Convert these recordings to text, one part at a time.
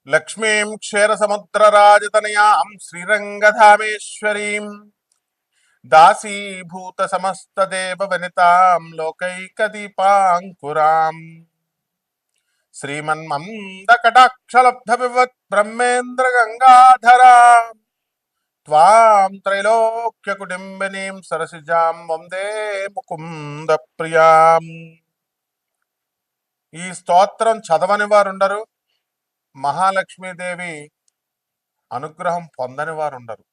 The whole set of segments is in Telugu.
లక్ష్మీం క్షీరసముద్రరాజతనయాం శ్రీరంగధామేశ్వరీం దాసీభూత సమస్తదేవ వనితాం లోకైకదీపాంకురాం శ్రీమన్మందకటాక్షలబ్ధ వివత్ బ్రహ్మేంద్ర గంగాధరాం త్వాం త్రైలోక్య కుటుంబినీం సరసిజాం వందే ముకుంద ప్రియాం. ఈ స్తోత్రం చదవని వారుండరు, మహాలక్ష్మీదేవి అనుగ్రహం పొందని వారు ఉండరు.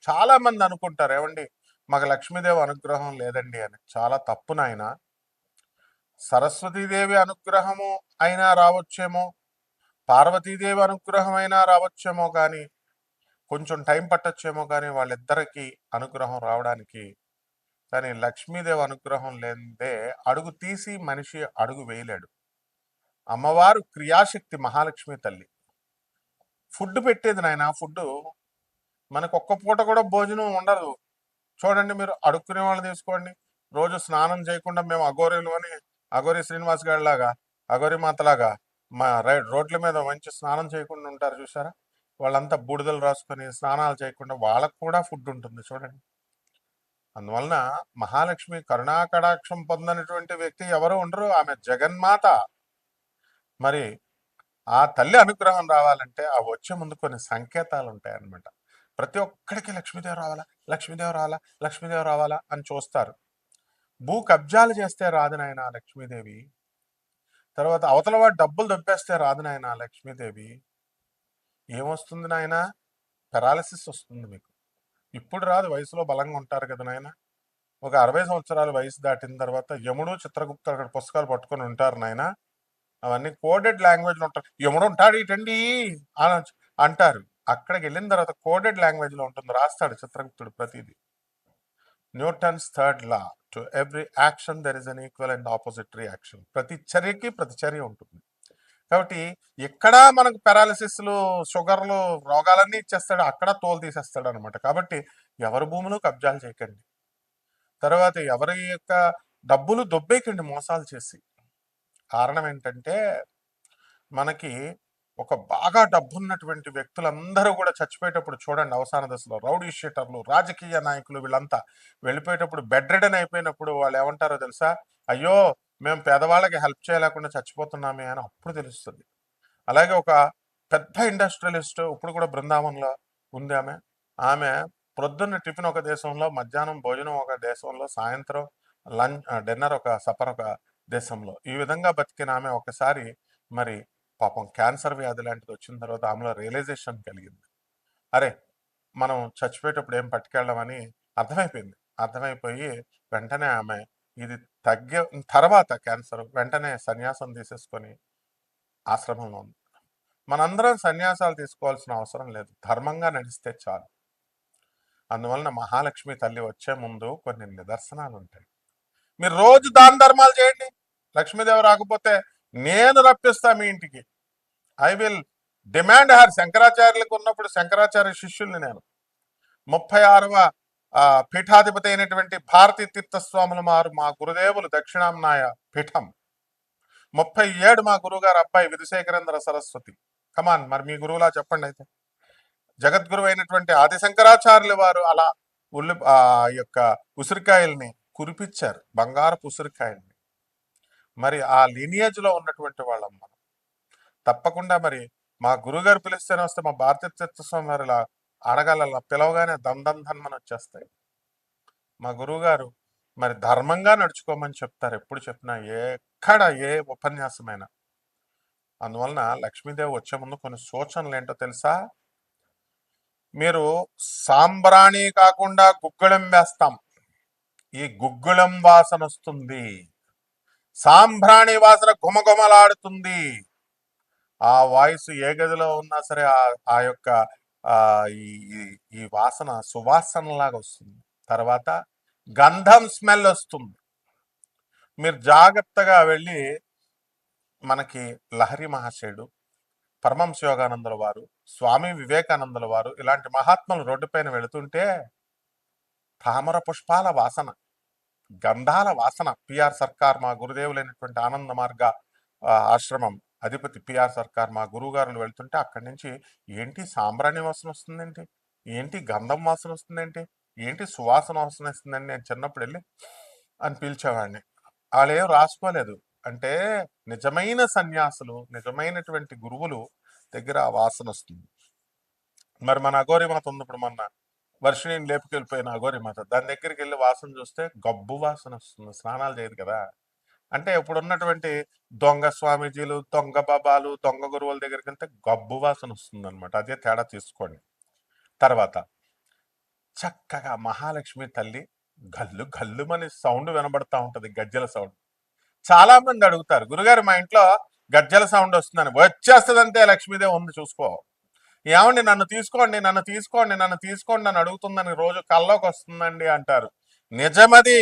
చాలా మంది అనుకుంటారు, ఏమండి మాకు లక్ష్మీదేవి అనుగ్రహం లేదండి అని. చాలా తప్పు నాయన. సరస్వతీదేవి అనుగ్రహము అయినా రావచ్చేమో, పార్వతీదేవి అనుగ్రహం అయినా రావచ్చేమో, కానీ కొంచెం టైం పట్టొచ్చేమో, కానీ వాళ్ళిద్దరికీ అనుగ్రహం రావడానికి. కానీ లక్ష్మీదేవి అనుగ్రహం లేదే అడుగు తీసి మనిషి అడుగు వేయలేడు. అమ్మవారు క్రియాశక్తి, మహాలక్ష్మి తల్లి. ఫుడ్ పెట్టేది నాయన. ఫుడ్ మనకు ఒక్క పూట కూడా భోజనం ఉండదు. చూడండి, మీరు అడుక్కునే వాళ్ళు తీసుకోండి. రోజు స్నానం చేయకుండా మేము అఘోరీలు అని, అఘోరి శ్రీనివాస్ గారి లాగా, అఘోరి మాతలాగా మా రోడ్ల మీద మంచి స్నానం చేయకుండా ఉంటారు చూసారా. వాళ్ళంతా బూడిదలు రాసుకొని స్నానాలు చేయకుండా వాళ్ళకు కూడా ఫుడ్ ఉంటుంది చూడండి. అందువలన మహాలక్ష్మి కరుణాకటాక్షం పొందనటువంటి వ్యక్తి ఎవరు ఉండరు. ఆమె జగన్మాత. మరి ఆ తల్లి అనుగ్రహం రావాలంటే ఆ వచ్చే ముందు కొన్ని సంకేతాలు ఉంటాయన్నమాట. ప్రతి ఒక్కడికి లక్ష్మీదేవి రావాలా, లక్ష్మీదేవి రావాలా, లక్ష్మీదేవి రావాలా అని చూస్తారు. భూ కబ్జాలు చేస్తే రాదు నాయన లక్ష్మీదేవి. తర్వాత అవతల వాడు డబ్బులు దొబ్బేస్తే రాదు నాయన లక్ష్మీదేవి. ఏమొస్తుంది నాయన? పెరాలసిస్ వస్తుంది మీకు. ఇప్పుడు రాదు, వయసులో బలంగా ఉంటారు కదా నాయన. ఒక 60 సంవత్సరాల వయసు దాటిన తర్వాత యముడు చిత్రగుప్తుడు అక్కడ పుస్తకాలు పట్టుకొని ఉంటారు నాయన. అవన్నీ కోడెడ్ లాంగ్వేజ్లో ఉంటారు. యముడు ఉంటాడు ఇటండి అని అంటారు. అక్కడికి వెళ్ళిన తర్వాత కోడెడ్ లాంగ్వేజ్లో ఉంటుంది, రాస్తాడు చిత్రగుప్తుడు ప్రతిదీ. Newton's third law, to every action there is an equal and opposite reaction. ప్రతి చర్యకి ప్రతిచర్య ఉంటుంది. కాబట్టి ఎక్కడ మనకు పెరాలసిస్లు, షుగర్లు, రోగాలన్నీ ఇచ్చేస్తాడు, అక్కడ తోలు తీసేస్తాడు అనమాట. కాబట్టి ఎవరి భూములు కబ్జాలు చేయకండి. తర్వాత ఎవరి యొక్క డబ్బులు దొబ్బేయకండి మోసాలు చేసి. కారణం ఏంటంటే మనకి ఒక బాగా డబ్బున్నటువంటి వ్యక్తులందరూ కూడా చచ్చిపోయేటప్పుడు చూడండి, అవసాన దశలో రౌడీ షీటర్లు, రాజకీయ నాయకులు వీళ్ళంతా వెళ్ళిపోయేటప్పుడు బెడ్ రిడన్ అయిపోయినప్పుడు వాళ్ళు ఏమంటారో తెలుసా? అయ్యో మేము పేదవాళ్ళకి హెల్ప్ చేయలేకుండా చచ్చిపోతున్నామే అని అప్పుడు తెలుస్తుంది. అలాగే ఒక పెద్ద ఇండస్ట్రియలిస్ట్ ఇప్పుడు కూడా బృందావనంలో ఉంది. ఆమె ప్రొద్దున్న టిఫిన్ ఒక దేశంలో, మధ్యాహ్నం భోజనం ఒక దేశంలో, సాయంత్రం డిన్నర్ ఒక సపర్ ఒక దేశంలో, ఈ విధంగా బతికిన ఆమె ఒకసారి మరి పాపం క్యాన్సర్ వ్యాధి లాంటిది వచ్చిన తర్వాత ఆమెలో రియలైజేషన్ కలిగింది. అరే మనం చచ్చిపోయేటప్పుడు ఏం పట్టుకెళ్ళమని అర్థమైపోయింది. అర్థమైపోయి వెంటనే ఆమె ఇది తగ్గే తర్వాత క్యాన్సర్ వెంటనే సన్యాసం తీసేసుకొని ఆశ్రమంలో ఉంది. మనందరం సన్యాసాలు తీసుకోవాల్సిన అవసరం లేదు, ధర్మంగా నడిస్తే చాలు. అందువలన మహాలక్ష్మి తల్లి వచ్చే ముందు కొన్ని నిదర్శనాలు ఉంటాయి. మీరు రోజు దాన ధర్మాలు చేయండి, లక్ష్మీదేవి రాకపోతే నేను రప్పిస్తా మీ ఇంటికి. I will demand her. శంకరాచార్యులకు ఉన్నప్పుడు శంకరాచార్య శిష్యుల్ని నేను 36వ పీఠాధిపతి అయినటువంటి భారతీ తీర్థస్వాములు మారు మా గురుదేవులు దక్షిణాంనాయ పీఠం. 37 మా గురువుగారు అబ్బాయి విధుశేఖరేంద్ర సరస్వతి. కమాన్, మరి మీ గురువులా చెప్పండి. అయితే జగద్గురు అయినటువంటి ఆదిశంకరాచార్యుల వారు అలా యొక్క ఉసిరికాయల్ని కురిపించారు, బంగారపు ఉసిరికాయల్ని. మరి ఆ లినియేజ్ లో ఉన్నటువంటి వాళ్ళం మనం. తప్పకుండా మరి మా గురుగారు పిలిస్తేనే వస్తే, మా భారతీ తీర్థస్వామి వారు ఇలా అడగాల పిలవగానే దంధన్మని వచ్చేస్తాయి. మా గురువుగారు మరి ధర్మంగా నడుచుకోమని చెప్తారు ఎప్పుడు చెప్పినా, ఎక్కడ ఏ ఉపన్యాసమైనా. అందువలన లక్ష్మీదేవి వచ్చే ముందు కొన్ని సూచనలు ఏంటో తెలుసా? మీరు సాంబ్రాణి కాకుండా గుగ్గుళం వేస్తాం, ఈ గుగ్గుళం వాసన వస్తుంది, సాంబ్రాణి వాసన గుమగుమలాడుతుంది. ఆ వాయిస్ ఏ గదిలో ఉన్నా సరే ఆ యొక్క ఈ వాసన సువాసనలాగా వస్తుంది. తర్వాత గంధం స్మెల్ వస్తుంది. మీరు జాగ్రత్తగా వెళ్ళి, మనకి లహరి మహాశయుడు, పరమహంస యోగానందుల వారు, స్వామి వివేకానందుల వారు ఇలాంటి మహాత్ములు రోడ్డుపైన వెళుతుంటే తామర పుష్పాల వాసన, గంధాల వాసన. పిఆర్ సర్కార్ మా గురుదేవులైనటువంటి ఆనంద మార్గ ఆశ్రమం అధిపతి పిఆర్ సర్కార్ మా గురువుగారులు వెళ్తుంటే అక్కడి నుంచి ఏంటి సాంబ్రాణి వాసన వస్తుందేంటి, ఏంటి గంధం వాసన వస్తుందేంటి, ఏంటి సువాసన వాసన వస్తుందండి. నేను చిన్నప్పుడు వెళ్ళి అని పిలిచేవాడిని. వాళ్ళేం రాసుకోలేదు. అంటే నిజమైన సన్యాసులు, నిజమైనటువంటి గురువులు దగ్గర ఆ వాసన వస్తుంది. మరి మన అఘోరి మాత ఉంది, ఇప్పుడు మొన్న వర్షిణిని లేపుకెళ్ళిపోయిన అఘోరి మాత, దాని దగ్గరికి వెళ్ళి వాసన చూస్తే గబ్బు వాసన వస్తుంది. స్నానాలు చేయదు కదా. అంటే ఇప్పుడు ఉన్నటువంటి దొంగ స్వామీజీలు, దొంగ బాబాలు, దొంగ గురువుల దగ్గరికి వెళ్తే గబ్బు వాసన వస్తుంది అనమాట. అదే తేడా తీసుకోండి. తర్వాత చక్కగా మహాలక్ష్మి తల్లి గల్లు గల్లుమని సౌండ్ వినబడతా ఉంటది, గజ్జల సౌండ్. చాలా మంది అడుగుతారు, గురుగారు మా ఇంట్లో గజ్జల సౌండ్ వస్తుందని. వచ్చేస్తుందంటే లక్ష్మీదేవి ఉంది చూసుకో. ఏమండి నన్ను తీసుకోండి, నన్ను తీసుకోండి, నన్ను తీసుకోండి అని అడుగుతుందని రోజు కల్లోకి వస్తుందండి అంటారు. నిజమది.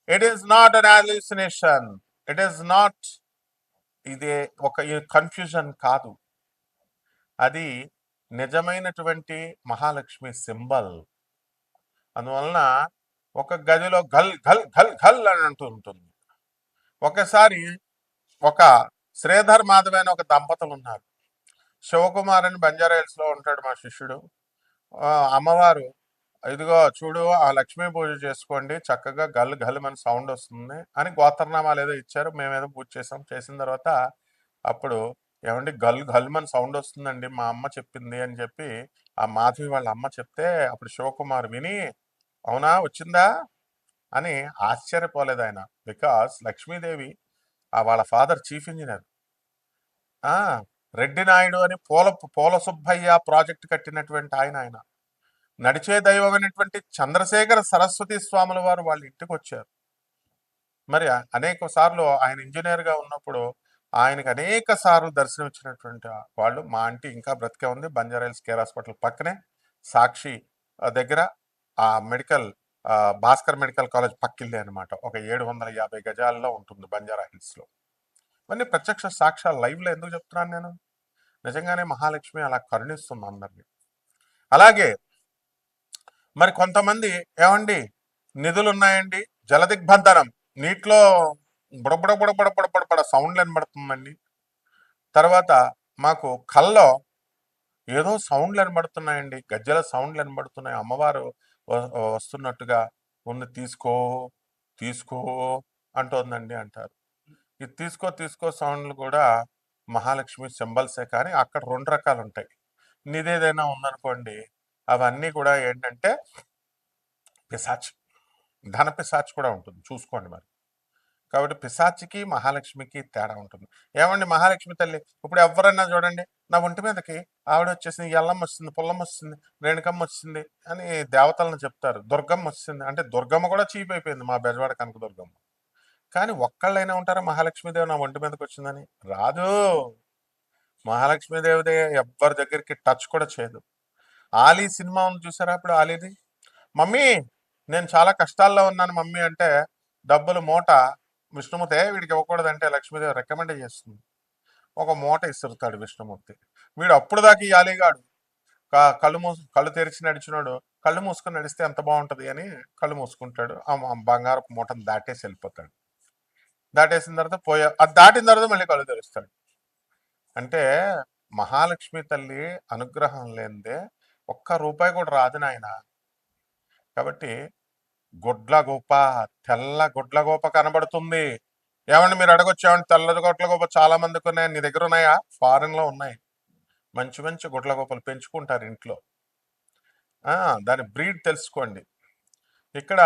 It is not an hallucination. It is not, ఇది ఒక కన్ఫ్యూజన్ కాదు, అది నిజమైనటువంటి మహాలక్ష్మి సింబల్. అందువలన ఒక గదిలో ఘల్ ఘల్ ఘల్ ఘల్ అని అంటూ ఉంటుంది. ఒకసారి ఒక శ్రీధర్ మాధవ్ అని ఒక దంపతులు ఉన్నారు. శివకుమార్ అని బంజారాహిల్స్ లో ఉంటాడు మా శిష్యుడు. అమ్మవారు ఇదిగో చూడు ఆ లక్ష్మీ పూజ చేసుకోండి, చక్కగా గల్ గల్ అని సౌండ్ వస్తుంది అని గోత్రనామాలు ఏదో ఇచ్చారు. మేమేదో పూజ చేసాం. చేసిన తర్వాత అప్పుడు ఏమండి గల్ గల్ అని సౌండ్ వస్తుందండి, మా అమ్మ చెప్పింది అని చెప్పి ఆ మాధవి వాళ్ళ అమ్మ చెప్తే అప్పుడు శివకుమార్ విని అవునా వచ్చిందా అని ఆశ్చర్యపోలేదు ఆయన. బికాస్ లక్ష్మీదేవి వాళ్ళ father chief engineer, Reddy Naidu అని పోల సుబ్బయ్య ప్రాజెక్ట్ కట్టినటువంటి ఆయన నడిచే దైవమైనటువంటి చంద్రశేఖర సరస్వతి స్వాముల వారు వాళ్ళ ఇంటికి వచ్చారు. మరి అనేక సార్లు ఆయన ఇంజనీర్ గా ఉన్నప్పుడు ఆయనకి అనేక సార్లు దర్శనం ఇచ్చినటువంటి వాళ్ళు. మా ఆంటీ ఇంకా బ్రతికే ఉంది, బంజారాహిల్స్ కేర్ హాస్పిటల్ పక్కనే సాక్షి దగ్గర ఆ మెడికల్ భాస్కర్ మెడికల్ కాలేజ్ పక్కిల్లే అనమాట. ఒక 750 గజాల్లో ఉంటుంది బంజారాహిల్స్ లో. ఇవన్నీ ప్రత్యక్ష సాక్ష్యాలు లైవ్ లో ఎందుకు చెప్తున్నాను నేను. నిజంగానే మహాలక్ష్మి అలా కరుణిస్తుంది అందరినీ. అలాగే మరి కొంతమంది ఏమండి నిధులు ఉన్నాయండి, జలదిగ్బంధనం, నీటిలో బుడబుడ బుడబుడ బుడబుడ సౌండ్లు వినబడుతుందండి. తర్వాత మాకు కల్లో ఏదో సౌండ్లు వినబడుతున్నాయండి, గజ్జల సౌండ్లు వినబడుతున్నాయి, అమ్మవారు వస్తున్నట్టుగా ఉంది, తీసుకో తీసుకో అంటోందండి అంటారు. ఈ తీసుకో తీసుకో సౌండ్లు కూడా మహాలక్ష్మి సింబల్సే. కానీ అక్కడ 2 రకాలు ఉంటాయి. నిదేదైనా ఉందనుకోండి, అవన్నీ కూడా ఏంటంటే పిశాచి, ధన పిశాచి కూడా ఉంటుంది, చూసుకోండి మరి. కాబట్టి పిశాచికి మహాలక్ష్మికి తేడా ఉంటుంది. ఏమండి మహాలక్ష్మి తల్లి ఇప్పుడు ఎవరన్నా చూడండి, నా ఒంటి మీదకి ఆవిడ వచ్చేసింది, ఎల్లమ్మ వస్తుంది, పుల్లమ్మ వస్తుంది, రేణుకమ్మ వచ్చింది అని దేవతలను చెప్తారు. దుర్గమ్మ వచ్చింది అంటే దుర్గమ్మ కూడా చీప్ అయిపోయింది, మా బెజవాడ కనక దుర్గమ్మ. కానీ ఒక్కళ్ళైనా ఉంటారా మహాలక్ష్మీదేవి నా ఒంటి మీదకి వచ్చిందని? రాదు. మహాలక్ష్మీదేవిదే ఎవ్వరి దగ్గరికి టచ్ కూడా చేయదు. ఆలీ సినిమా ఉంది చూసారా ఇప్పుడు ఆలీది? మమ్మీ నేను చాలా కష్టాల్లో ఉన్నాను మమ్మీ అంటే డబ్బులు మూట విష్ణుమూర్తి వీడికి ఇవ్వకూడదంటే లక్ష్మీదేవి రికమెండ్ చేస్తుంది. ఒక మూట ఇస్తుతాడు విష్ణుమూర్తి. వీడు అప్పుడు దాకా ఈ ఆలీగాడు కళ్ళు తెరిచి నడిచినాడు, కళ్ళు మూసుకొని నడిస్తే ఎంత బాగుంటది అని కళ్ళు మూసుకుంటాడు. ఆ బంగారపు మూటను దాటేసి వెళ్ళిపోతాడు. దాటేసిన తర్వాత అది దాటిన తర్వాత మళ్ళీ కళ్ళు తెరుస్తాడు. అంటే మహాలక్ష్మి తల్లి అనుగ్రహం లేనిదే ఒక్క రూపాయి కూడా రాదు నాయన. కాబట్టి గుడ్లగూప, తెల్ల గుడ్లగూప కనబడుతుంది. ఏమండి మీరు అడగొచ్చు, ఏమంటే తెల్ల గుడ్లగూప చాలా మందికి ఉన్నాయి, నీ దగ్గర ఉన్నాయా? ఫారెన్ లో ఉన్నాయి. మంచి మంచి గుడ్లగూపలు పెంచుకుంటారు ఇంట్లో. దాని బ్రీడ్ తెలుసుకోండి. ఇక్కడ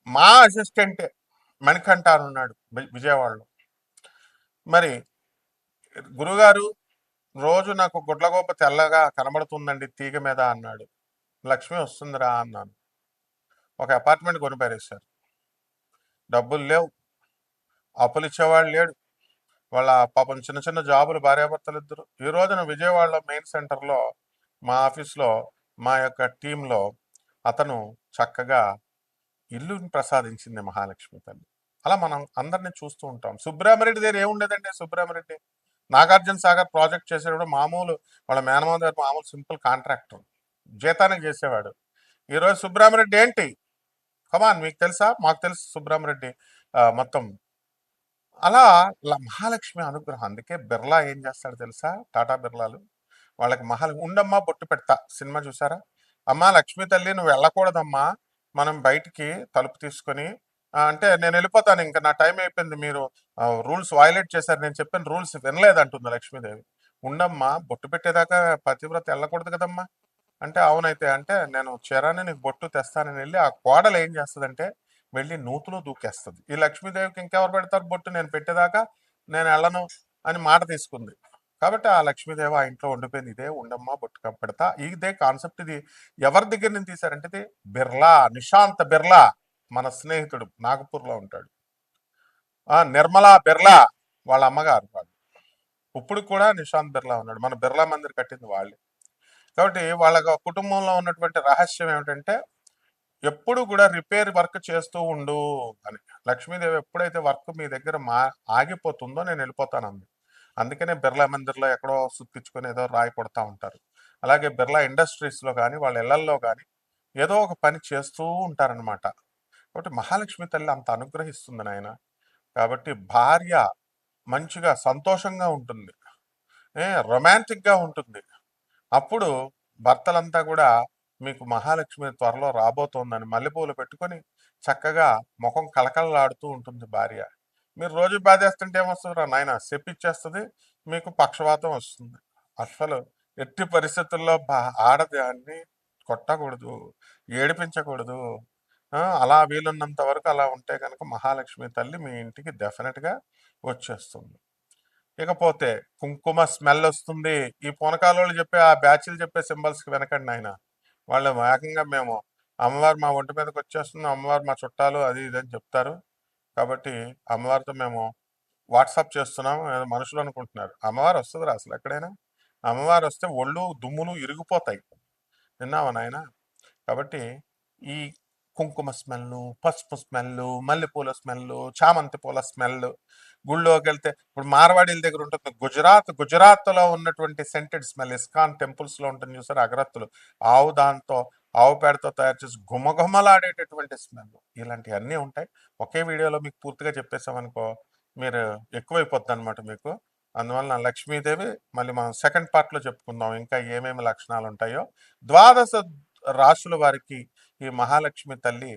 మా అసిస్టెంటే మణికంఠ అని ఉన్నాడు విజయవాడలో. మరి గురుగారు రోజు నాకు గుడ్లగూప తెల్లగా కనబడుతుందండి తీగ మీద అన్నాడు. లక్ష్మి వస్తుందిరా అన్నాను. ఒక అపార్ట్మెంట్ కొనిపారేశారు. డబ్బులు లేవు, అప్పులు ఇచ్చేవాళ్ళు లేడు. వాళ్ళ పాపం చిన్న చిన్న జాబులు భార్యాభర్తలు ఇద్దరు. ఈ రోజున విజయవాడలో మెయిన్ సెంటర్లో మా ఆఫీస్లో మా యొక్క టీంలో అతను చక్కగా ఇల్లుని ప్రసాదించింది మహాలక్ష్మి తల్లి. అలా మనం అందరినీ చూస్తూ ఉంటాం. సుబ్రహ్మరెడ్డి దగ్గర ఏముండేదండి? సుబ్రహ్మరెడ్డి నాగార్జున సాగర్ ప్రాజెక్ట్ చేసేటప్పుడు మామూలు వాళ్ళ మేనమామ దగ్గర మామూలు సింపుల్ కాంట్రాక్టర్ జీతానికి చేసేవాడు. ఈరోజు సుబ్రహ్మరెడ్డి ఏంటి? కమాన్, మీకు తెలుసా? మాకు తెలుసు సుబ్రహ్మరెడ్డి మొత్తం అలా మహాలక్ష్మి అనుగ్రహం. అందుకే బిర్లా ఏం చేస్తాడో తెలుసా? టాటా బిర్లాలు వాళ్ళకి ఉండమ్మా బొట్టు పెడతా సినిమా చూసారా? అమ్మా లక్ష్మీ తల్లి నువ్వు వెళ్ళకూడదమ్మా, మనం బయటికి తలుపు తీసుకొని అంటే నేను వెళ్ళిపోతాను, ఇంకా నా టైం అయిపోయింది, మీరు రూల్స్ వయలేట్ చేశారు, నేను చెప్పిన రూల్స్ వినలేదంటుంది లక్ష్మీదేవి. ఉండమ్మా బొట్టు పెట్టేదాకా పతివ్రత వెళ్ళకూడదు కదమ్మా అంటే, అవునైతే అంటే నేను చీరాన్ని నీకు బొట్టు తెస్తానని వెళ్ళి ఆ కోడలు ఏం చేస్తుందంటే వెళ్ళి నూతులో దూకేస్తుంది. ఈ లక్ష్మీదేవికి ఇంకెవరు పెడతారు బొట్టు, నేను పెట్టేదాకా నేను వెళ్ళను అని మాట తీసుకుంది. కాబట్టి ఆ లక్ష్మీదేవి ఆ ఇంట్లో ఉండిపోయింది. ఇదే ఉండమ్మా బొట్టు పెడతా, ఇదే కాన్సెప్ట్. ఇది ఎవరి దగ్గర నుంచి తీశారంటే ఇది బిర్లా, నిశాంత్ బిర్లా, మన స్నేహితుడు నాగపూర్లో ఉంటాడు. నిర్మలా బిర్లా వాళ్ళ అమ్మగారు వాళ్ళు. ఇప్పుడు కూడా నిశాంత్ బిర్లా ఉన్నాడు. మన బిర్లా మందిర్ కట్టింది వాళ్ళే. కాబట్టి వాళ్ళ కుటుంబంలో ఉన్నటువంటి రహస్యం ఏమిటంటే ఎప్పుడు కూడా రిపేర్ వర్క్ చేస్తూ ఉండు అని. లక్ష్మీదేవి ఎప్పుడైతే వర్క్ మీ దగ్గర ఆగిపోతుందో నేను వెళ్ళిపోతాను అంది. అందుకనే బిర్లా మందిర్లో ఎక్కడో సుత్తించుకొని ఏదో రాయి కొడతా ఉంటారు. అలాగే బిర్లా ఇండస్ట్రీస్లో కానీ వాళ్ళ ఇళ్లల్లో కానీ ఏదో ఒక పని చేస్తూ ఉంటారనమాట. కాబట్టి మహాలక్ష్మి తల్లి అంత అనుగ్రహిస్తుంది నాయన. కాబట్టి భార్య మంచిగా సంతోషంగా ఉంటుంది, రొమాంటిక్గా ఉంటుంది. అప్పుడు భర్తలంతా కూడా మీకు మహాలక్ష్మి త్వరలో రాబోతోందని మల్లెపూలు పెట్టుకొని చక్కగా ముఖం కళకళలాడుతూ ఉంటుంది భార్య. మీరు రోజు బాధేస్తుంటే ఏమొస్తుంది రా నాయన, సెప్పిచ్చేస్తుంది, మీకు పక్షవాతం వస్తుంది. అసలు ఎట్టి పరిస్థితుల్లో ఆడదాన్ని కొట్టకూడదు, ఏడిపించకూడదు. అలా వీలున్నంత వరకు అలా ఉంటే కనుక మహాలక్ష్మి తల్లి మీ ఇంటికి డెఫినెట్గా వచ్చేస్తుంది. ఇకపోతే కుంకుమ స్మెల్ వస్తుంది. ఈ పూనకాలోళ్ళు చెప్పే ఆ బ్యాచ్లు చెప్పే సింబల్స్కి వెనకండి ఆయన. వాళ్ళు ఏకంగా మేము అమ్మవారు మా ఒంటి మీదకి వచ్చేస్తుంది, అమ్మవారు మా చుట్టాలు అది ఇది అని చెప్తారు. కాబట్టి అమ్మవారితో మేము వాట్సాప్ చేస్తున్నాం ఏదో మనుషులు అనుకుంటున్నారు. అమ్మవారు వస్తుందిరా అసలు ఎక్కడైనా. అమ్మవారు వస్తే ఒళ్ళు దుమ్ములు ఇరిగిపోతాయి. విన్నావా నాయన? కాబట్టి ఈ కుంకుమ స్మెల్లు, పసుపు స్మెల్లు, మల్లెపూల స్మెల్లు, చామంతి పూల స్మెల్, గుళ్ళోకి వెళ్తే ఇప్పుడు మార్వాడీల దగ్గర ఉంటుంది గుజరాత్లో ఉన్నటువంటి సెంటెడ్ స్మెల్, ఇస్కాన్ టెంపుల్స్లో ఉంటుంది చూసారు అగరత్తులు, ఆవు పేడతో తయారు చేసి గుమగుమలాడేటటువంటి స్మెల్, ఇలాంటివన్నీ ఉంటాయి. ఒకే వీడియోలో మీకు పూర్తిగా చెప్పేసామనుకో మీరు ఎక్కువైపోద్ది అనమాట మీకు. అందువలన లక్ష్మీదేవి మళ్ళీ మనం సెకండ్ పార్ట్లో చెప్పుకుందాం ఇంకా ఏమేమి లక్షణాలు ఉంటాయో. ద్వాదశ రాశుల వారికి ఈ మహాలక్ష్మి తల్లి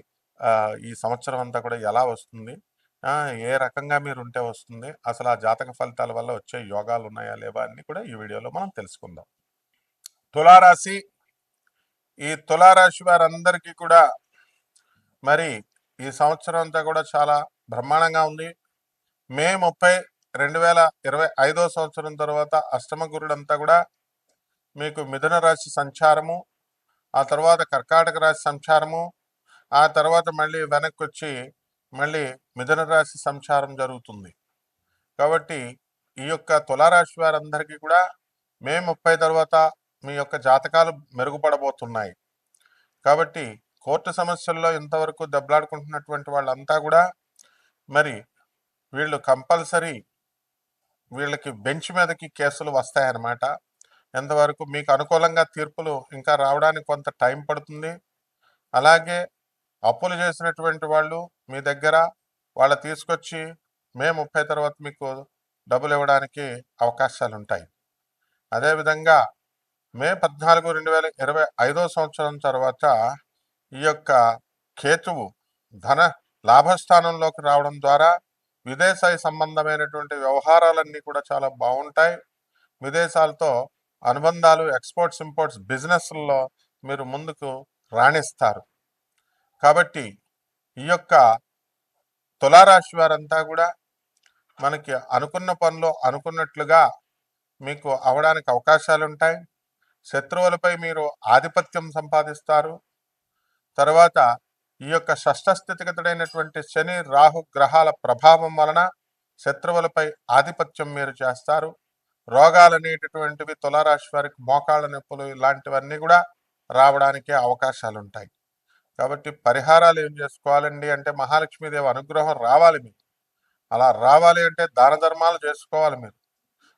ఈ సంవత్సరం అంతా కూడా ఎలా వస్తుంది, ఏ రకంగా మీరు ఉంటే వస్తుంది, అసలు ఆ జాతక ఫలితాల వల్ల వచ్చే యోగాలు ఉన్నాయా లేవా అన్ని కూడా ఈ వీడియోలో మనం తెలుసుకుందాం. తులారాశి, ఈ తులారాశి వారందరికీ కూడా మరి ఈ సంవత్సరం అంతా కూడా చాలా బ్రహ్మాండంగా ఉంది. మే 30, 2025 సంవత్సరం తర్వాత అష్టమ గురుడంతా కూడా మీకు మిథున రాశి సంచారము, ఆ తర్వాత కర్కాటక రాశి సంచారము, ఆ తర్వాత మళ్ళీ వెనక్కి వచ్చి మళ్ళీ మిథున రాశి సంచారం జరుగుతుంది. కాబట్టి ఈ యొక్క తులారాశి వారందరికీ కూడా మే 30 తర్వాత మీ యొక్క జాతకాలు మెరుగుపడబోతున్నాయి. కాబట్టి కోర్టు సమస్యల్లో ఇంతవరకు దెబ్బలాడుకుంటున్నటువంటి వాళ్ళంతా కూడా మరి వీళ్ళు కంపల్సరీ వీళ్ళకి బెంచ్ మీదకి కేసులు వస్తాయన్నమాట. ఎంతవరకు మీకు అనుకూలంగా తీర్పులు ఇంకా రావడానికి కొంత టైం పడుతుంది. అలాగే అప్పులు చేసినటువంటి వాళ్ళు మీ దగ్గర వాళ్ళు తీసుకొచ్చి మే 30 తర్వాత మీకు డబ్బులు ఇవ్వడానికి అవకాశాలు ఉంటాయి. అదేవిధంగా మే 14, 2025 సంవత్సరం తర్వాత ఈ యొక్క కేతువు ధన లాభస్థానంలోకి రావడం ద్వారా విదేశాయ సంబంధమైనటువంటి వ్యవహారాలన్నీ కూడా చాలా బాగుంటాయి. విదేశాలతో అనుబంధాలు, ఎక్స్పోర్ట్స్ ఇంపోర్ట్స్ బిజినెస్ల్లో మీరు ముందుకు రాణిస్తారు. కాబట్టి ఈ యొక్క తులారాశి వారంతా కూడా మనకి అనుకున్న పనులు అనుకున్నట్లుగా మీకు అవడానికి అవకాశాలు ఉంటాయి. శత్రువులపై మీరు ఆధిపత్యం సంపాదిస్తారు. తర్వాత ఈ యొక్క షష్ఠస్థితిగతుడైనటువంటి శని రాహు గ్రహాల ప్రభావం వలన శత్రువులపై ఆధిపత్యం మీరు చేస్తారు. రోగాలు అనేటటువంటివి తులారాశి వారికి మోకాళ్ళ నొప్పులు ఇలాంటివన్నీ కూడా రావడానికి అవకాశాలు ఉంటాయి. కాబట్టి పరిహారాలు ఏం చేసుకోవాలండి అంటే మహాలక్ష్మీదేవి అనుగ్రహం రావాలి మీకు. అలా రావాలి అంటే దాన ధర్మాలు చేసుకోవాలి. మీరు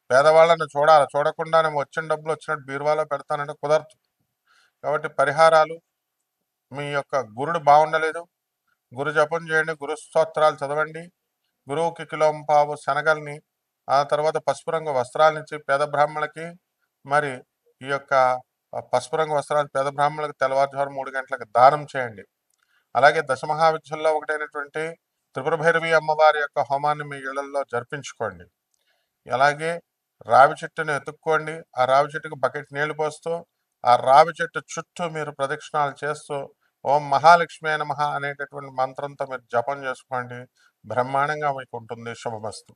పేదవాళ్ళను చూడాలి, చూడకుండానే వచ్చిన డబ్బులు వచ్చినట్టు బీరువాలో పెడతానంటే కుదరదు. కాబట్టి పరిహారాలు, మీ యొక్క గురుడు బాగుండలేదు, గురు జపం చేయండి, గురు స్తోత్రాలు చదవండి, గురువుకి కిలోంపావు శనగల్ని, ఆ తర్వాత పసుపు రంగు వస్త్రాలనిచ్చి పేద బ్రాహ్మణులకి మరి ఈ యొక్క పసుపు రంగు వస్త్రాలు పేద బ్రాహ్మణులకు తెల్లవారుజాము 3 గంటలకు దానం చేయండి. అలాగే దశమహావిద్యల్లో ఒకటైనటువంటి త్రిపుర భైరవి అమ్మవారి యొక్క హోమాన్ని మీ ఇళ్లలో జరిపించుకోండి. అలాగే రావి చెట్టుని ఎత్తుక్కోండి. ఆ రావి చెట్టుకు బకెట్ నీళ్లు పోస్తూ ఆ రావి చెట్టు చుట్టూ మీరు ప్రదక్షిణాలు చేస్తూ ఓం మహాలక్ష్మి నమః అనేటటువంటి మంత్రంతో మీరు జపం చేసుకోండి. బ్రహ్మాండంగా మీకు ఉంటుంది. శుభమస్తు.